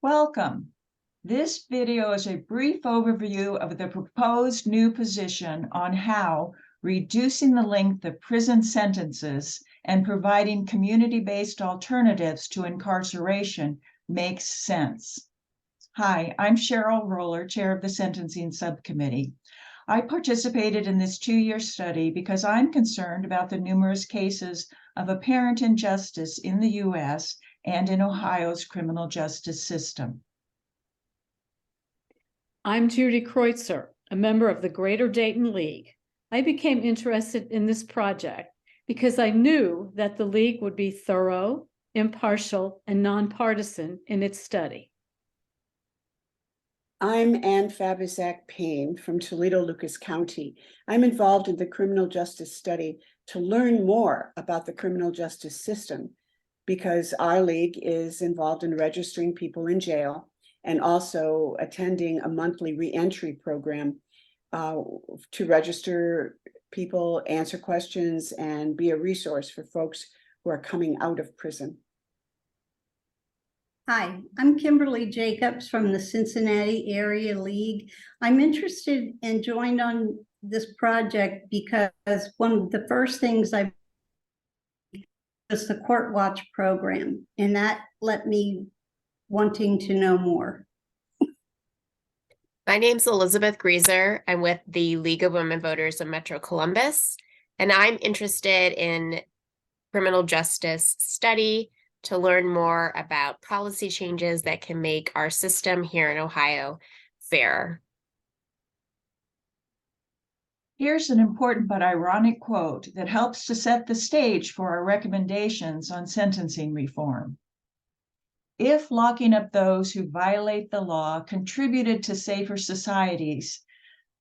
Welcome. This video is a brief overview of the proposed new position on how reducing the length of prison sentences and providing community-based alternatives to incarceration makes sense. Hi, I'm Cheryl Roller, Chair of the Sentencing Subcommittee. I participated in this two-year study because I'm concerned about the numerous cases of apparent injustice in the U.S. and in Ohio's criminal justice system. I'm Judy Kreutzer, a member of the Greater Dayton League. I became interested in this project because I knew that the League would be thorough, impartial, and nonpartisan in its study. I'm Ann Fabizak Payne from Toledo-Lucas County. I'm involved in the criminal justice study to learn more about the criminal justice system because our league is involved in registering people in jail and also attending a monthly reentry program to register people, answer questions, and be a resource for folks who are coming out of prison. Hi, I'm Kimberly Jacobs from the Cincinnati Area League. I'm interested and joined on this project because one of the first things I was the Court Watch program, and that let me wanting to know more. My name's Elizabeth Grieser. I'm with the League of Women Voters of Metro Columbus, and I'm interested in criminal justice study to learn more about policy changes that can make our system here in Ohio fairer. Here's an important but ironic quote that helps to set the stage for our recommendations on sentencing reform. If locking up those who violate the law contributed to safer societies,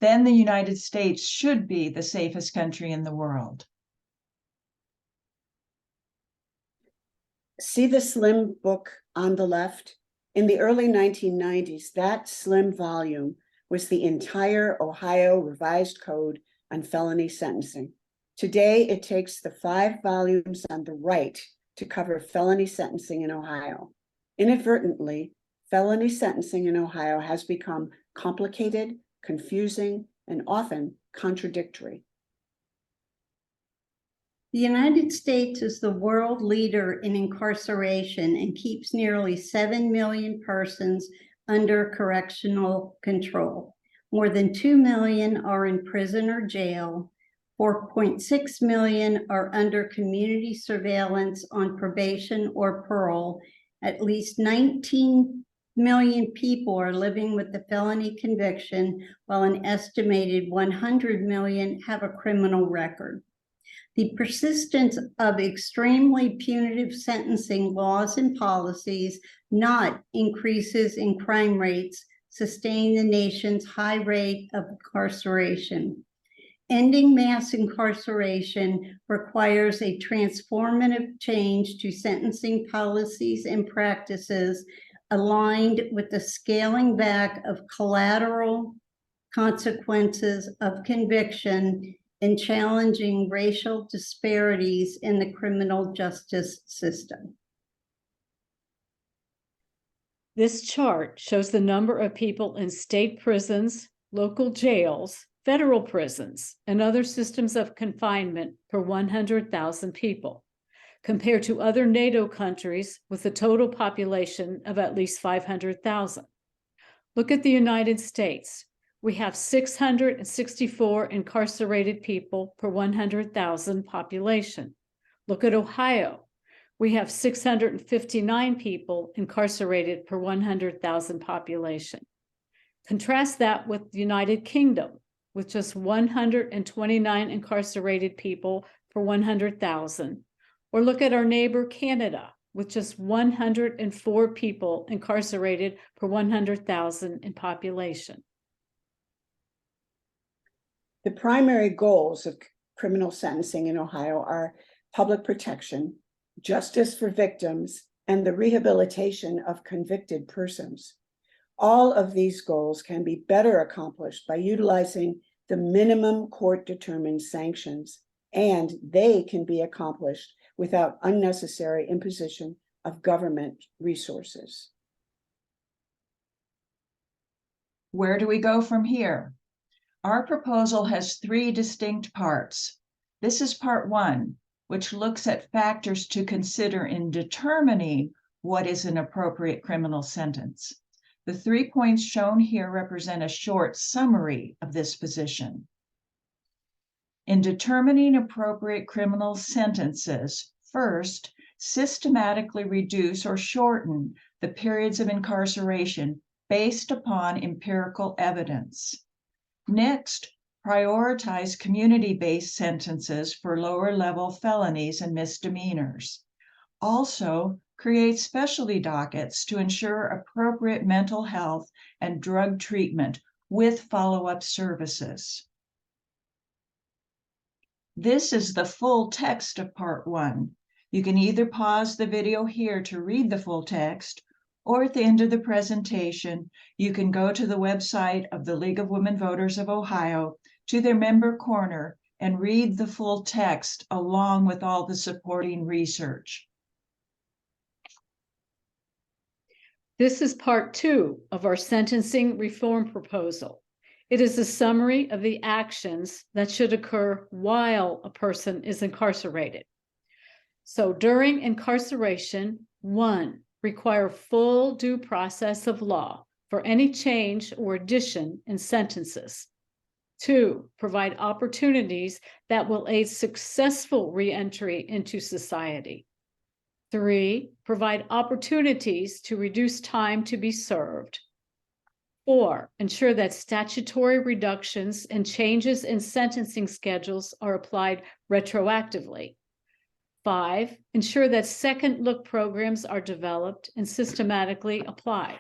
then the United States should be the safest country in the world. See the slim book on the left? In the early 1990s, that slim volume was the entire Ohio Revised Code on felony sentencing. Today, it takes the 5 volumes on the right to cover felony sentencing in Ohio. Inadvertently, felony sentencing in Ohio has become complicated, confusing, and often contradictory. The United States is the world leader in incarceration and keeps nearly 7 million persons under correctional control. More than 2 million are in prison or jail. 4.6 million are under community surveillance on probation or parole. At least 19 million people are living with a felony conviction, while an estimated 100 million have a criminal record. The persistence of extremely punitive sentencing laws and policies, not increases in crime rates, sustain the nation's high rate of incarceration. Ending mass incarceration requires a transformative change to sentencing policies and practices aligned with the scaling back of collateral consequences of conviction and challenging racial disparities in the criminal justice system. This chart shows the number of people in state prisons, local jails, federal prisons, and other systems of confinement per 100,000 people, compared to other NATO countries with a total population of at least 500,000. Look at the United States. We have 664 incarcerated people per 100,000 population. Look at Ohio. We have 659 people incarcerated per 100,000 population. Contrast that with the United Kingdom, with just 129 incarcerated people per 100,000. Or look at our neighbor Canada, with just 104 people incarcerated per 100,000 in population. The primary goals of criminal sentencing in Ohio are public protection, justice for victims, and the rehabilitation of convicted persons. All of these goals can be better accomplished by utilizing the minimum court-determined sanctions, and they can be accomplished without unnecessary imposition of government resources. Where do we go from here? Our proposal has 3 distinct parts. This is part 1, which looks at factors to consider in determining what is an appropriate criminal sentence. The 3 points shown here represent a short summary of this position. In determining appropriate criminal sentences, first, systematically reduce or shorten the periods of incarceration based upon empirical evidence. Next, prioritize community-based sentences for lower-level felonies and misdemeanors. Also, create specialty dockets to ensure appropriate mental health and drug treatment with follow-up services. This is the full text of Part 1. You can either pause the video here to read the full text, or at the end of the presentation, you can go to the website of the League of Women Voters of Ohio to their member corner and read the full text along with all the supporting research. This is part 2 of our sentencing reform proposal. It is a summary of the actions that should occur while a person is incarcerated. So during incarceration, 1, require full due process of law for any change or addition in sentences. 2, provide opportunities that will aid successful reentry into society. 3, provide opportunities to reduce time to be served. 4, ensure that statutory reductions and changes in sentencing schedules are applied retroactively. 5, ensure that second look programs are developed and systematically applied.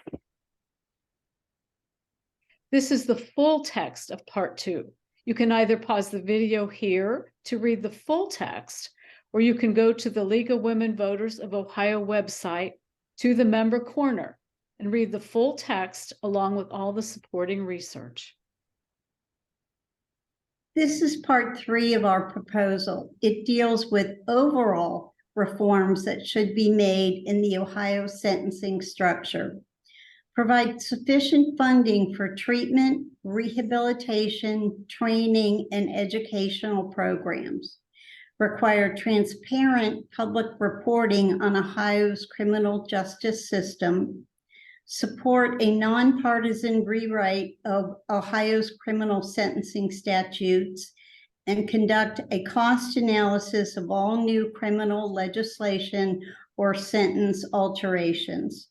This is the full text of Part 2. You can either pause the video here to read the full text, or you can go to the League of Women Voters of Ohio website to the member corner and read the full text along with all the supporting research. This is part 3 of our proposal. It deals with overall reforms that should be made in the Ohio sentencing structure. Provide sufficient funding for treatment, rehabilitation, training, and educational programs. Require transparent public reporting on Ohio's criminal justice system. Support a nonpartisan rewrite of Ohio's criminal sentencing statutes, and conduct a cost analysis of all new criminal legislation or sentence alterations.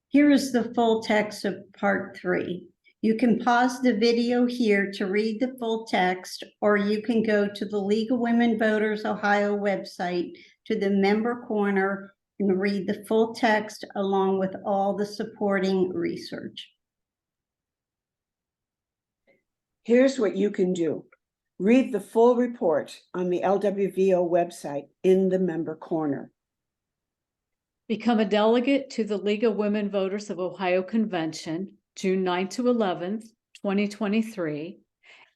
Here is the full text of Part 3. You can pause the video here to read the full text, or you can go to the League of Women Voters Ohio website to the member corner and read the full text along with all the supporting research. Here's what you can do. Read the full report on the LWVO website in the member corner. Become a delegate to the League of Women Voters of Ohio Convention, June 9th to 11th, 2023,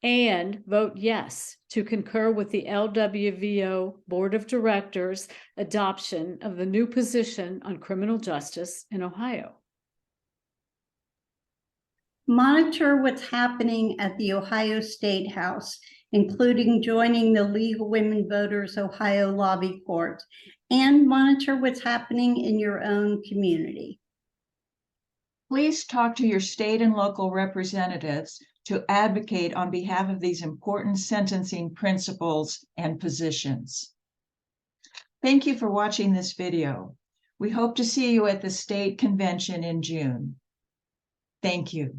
and vote yes to concur with the LWVO Board of Directors' adoption of the new position on criminal justice in Ohio. Monitor what's happening at the Ohio State House, including joining the League of Women Voters Ohio Lobby Court, and monitor what's happening in your own community. Please talk to your state and local representatives to advocate on behalf of these important sentencing principles and positions. Thank you for watching this video. We hope to see you at the state convention in June. Thank you.